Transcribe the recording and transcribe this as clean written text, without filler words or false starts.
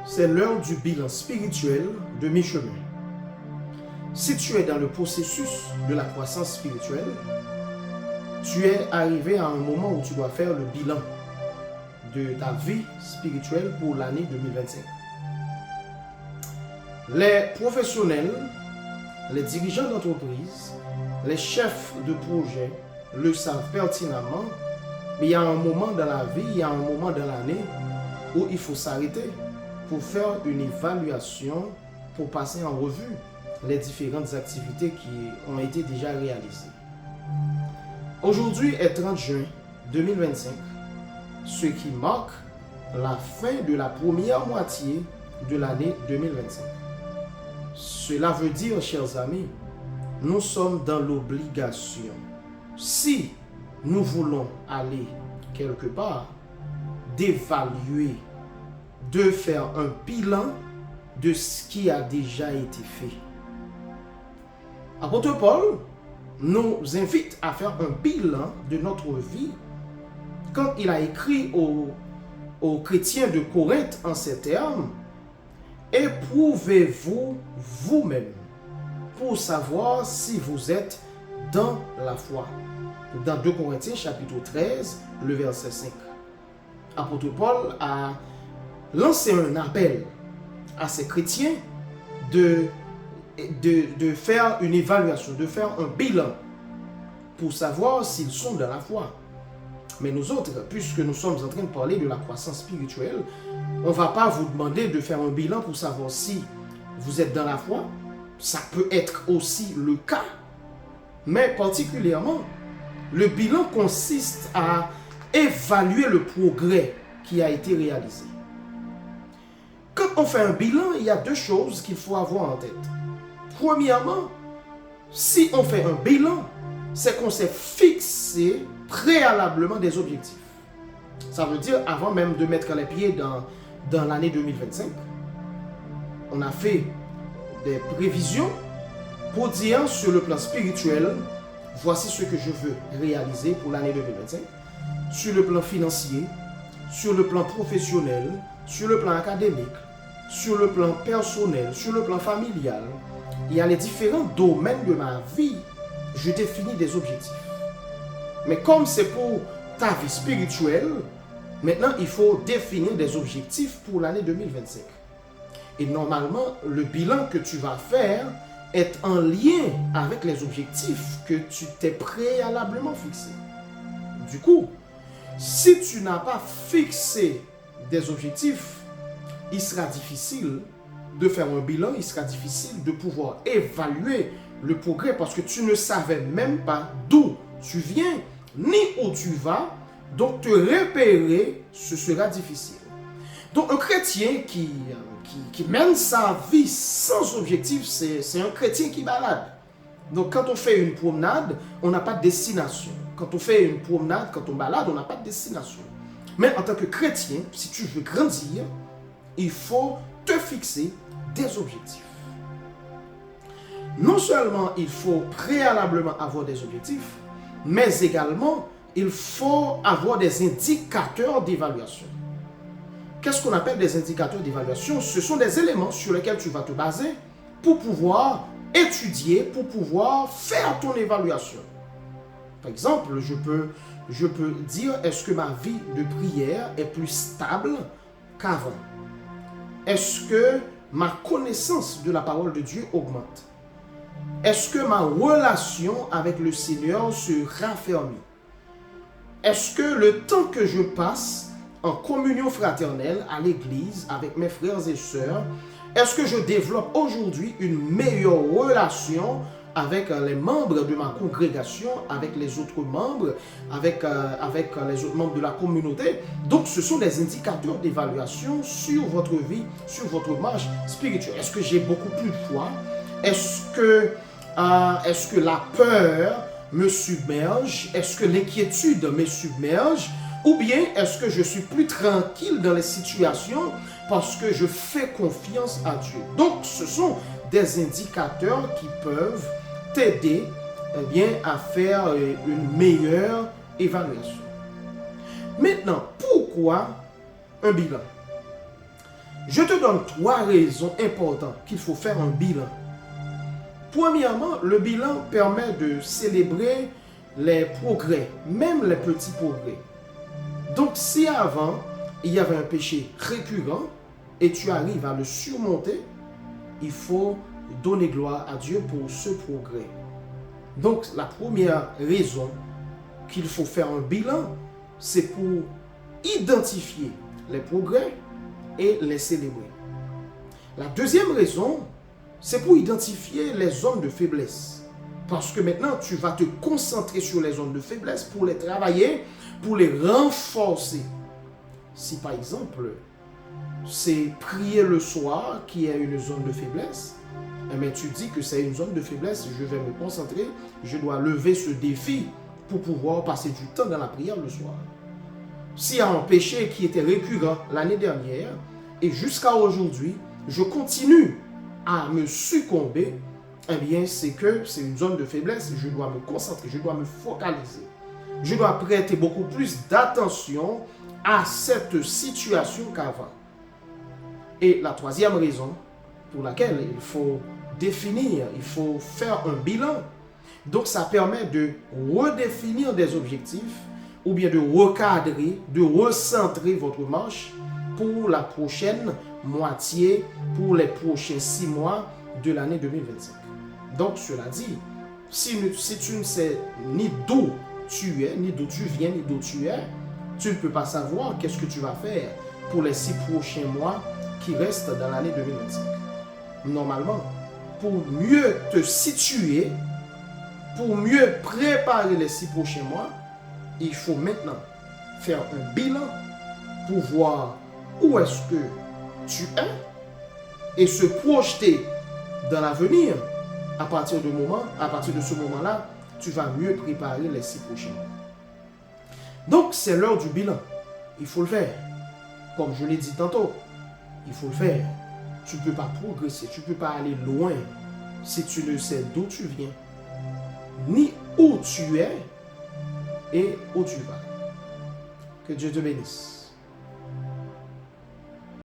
c'est l'heure du bilan spirituel de mi-chemin. Si tu es dans le processus de la croissance spirituelle, tu es arrivé à un moment où tu dois faire le bilan de ta vie spirituelle pour l'année 2025. Les professionnels, les dirigeants d'entreprise, les chefs de projet le savent pertinemment, mais il y a un moment dans la vie, il y a un moment dans l'année où il faut s'arrêter pour faire une évaluation, pour passer en revue les différentes activités qui ont été déjà réalisées. Aujourd'hui est 30 juin 2025, ce qui marque la fin de la première moitié de l'année 2025. Cela veut dire, chers amis, nous sommes dans l'obligation, si nous voulons aller quelque part, d'évaluer, de faire un bilan de ce qui a déjà été fait. Apôtre Paul nous invite à faire un bilan de notre vie quand il a écrit aux chrétiens de Corinthe en ces termes: éprouvez-vous vous-même pour savoir si vous êtes dans la foi. Dans 2 Corinthiens chapitre 13, le verset 5. Apôtre Paul a lancé un appel à ces chrétiens de faire une évaluation, de faire un bilan pour savoir s'ils sont dans la foi. Mais nous autres, puisque nous sommes en train de parler de la croissance spirituelle, on ne va pas vous demander de faire un bilan pour savoir si vous êtes dans la foi. Ça peut être aussi le cas, mais particulièrement, le bilan consiste à évaluer le progrès qui a été réalisé. Quand on fait un bilan, il y a deux choses qu'il faut avoir en tête. Premièrement, si on fait un bilan, c'est qu'on s'est fixé préalablement des objectifs. Ça veut dire, avant même de mettre les pieds dans l'année 2025, on a fait des prévisions pour dire sur le plan spirituel, voici ce que je veux réaliser pour l'année 2025. Sur le plan financier, sur le plan professionnel, sur le plan académique, sur le plan personnel, sur le plan familial, il y a les différents domaines de ma vie, je définis des objectifs. Mais comme c'est pour ta vie spirituelle, maintenant il faut définir des objectifs pour l'année 2025. Et normalement, le bilan que tu vas faire est en lien avec les objectifs que tu t'es préalablement fixés. Du coup, si tu n'as pas fixé des objectifs, il sera difficile de faire un bilan, il sera difficile de pouvoir évaluer le progrès parce que tu ne savais même pas d'où tu viens ni où tu vas, donc te repérer, ce sera difficile. Donc un chrétien qui mène sa vie sans objectif, c'est un chrétien qui balade. Donc quand on fait une promenade, on n'a pas de destination. Quand on fait une promenade, quand on balade, on n'a pas de destination. Mais en tant que chrétien, si tu veux grandir, il faut te fixer des objectifs. Non seulement il faut préalablement avoir des objectifs, mais également il faut avoir des indicateurs d'évaluation. Qu'est-ce qu'on appelle des indicateurs d'évaluation? Ce sont des éléments sur lesquels tu vas te baser pour pouvoir étudier, pour pouvoir faire ton évaluation. Par exemple, je peux dire, est-ce que ma vie de prière est plus stable qu'avant? Est-ce que ma connaissance de la parole de Dieu augmente? Est-ce que ma relation avec le Seigneur se raffermit? Est-ce que le temps que je passe en communion fraternelle à l'église avec mes frères et sœurs, est-ce que je développe aujourd'hui une meilleure relation avec les membres de ma congrégation, avec les autres membres, avec les autres membres de la communauté? Donc, ce sont des indicateurs d'évaluation sur votre vie, sur votre marche spirituelle. Est-ce que j'ai beaucoup plus de foi? Est-ce que la peur me submerge? Est-ce que l'inquiétude me submerge? Ou bien est-ce que je suis plus tranquille dans les situations parce que je fais confiance à Dieu? Donc, ce sont des indicateurs qui peuvent t'aider à faire une meilleure évaluation. Maintenant, pourquoi un bilan? Je te donne 3 raisons importantes qu'il faut faire un bilan. Premièrement, le bilan permet de célébrer les progrès, même les petits progrès. Donc, si avant, il y avait un péché récurrent et tu arrives à le surmonter, il faut donner gloire à Dieu pour ce progrès. Donc, la première raison qu'il faut faire un bilan, c'est pour identifier les progrès et les célébrer. La deuxième raison, c'est pour identifier les zones de faiblesse. Parce que maintenant, tu vas te concentrer sur les zones de faiblesse pour les travailler, pour les renforcer. Si par exemple, c'est prier le soir qui est une zone de faiblesse, eh bien, tu dis que c'est une zone de faiblesse, je vais me concentrer, je dois lever ce défi pour pouvoir passer du temps dans la prière le soir. S'il y a un péché qui était récurrent l'année dernière et jusqu'à aujourd'hui, je continue à me succomber, eh bien, c'est que c'est une zone de faiblesse, je dois me concentrer, je dois me focaliser. Je dois prêter beaucoup plus d'attention à cette situation qu'avant. Et la troisième raison pour laquelle il faut définir, il faut faire un bilan. Donc ça permet de redéfinir des objectifs ou bien de recadrer, de recentrer votre marche pour la prochaine moitié, pour les prochains 6 mois de l'année 2025. Donc cela dit, si tu ne sais ni d'où tu es, ni d'où tu viens, ni d'où tu es, tu ne peux pas savoir qu'est-ce que tu vas faire pour les 6 prochains mois qui restent dans l'année 2025. Normalement, pour mieux te situer, pour mieux préparer les 6 prochains mois, il faut maintenant faire un bilan pour voir où est-ce que tu es et se projeter dans l'avenir. À partir de ce moment-là, tu vas mieux préparer les 6 prochains mois. Donc, c'est l'heure du bilan. Il faut le faire. Comme je l'ai dit tantôt, il faut le faire. Tu ne peux pas progresser, tu ne peux pas aller loin si tu ne sais d'où tu viens, ni où tu es et où tu vas. Que Dieu te bénisse.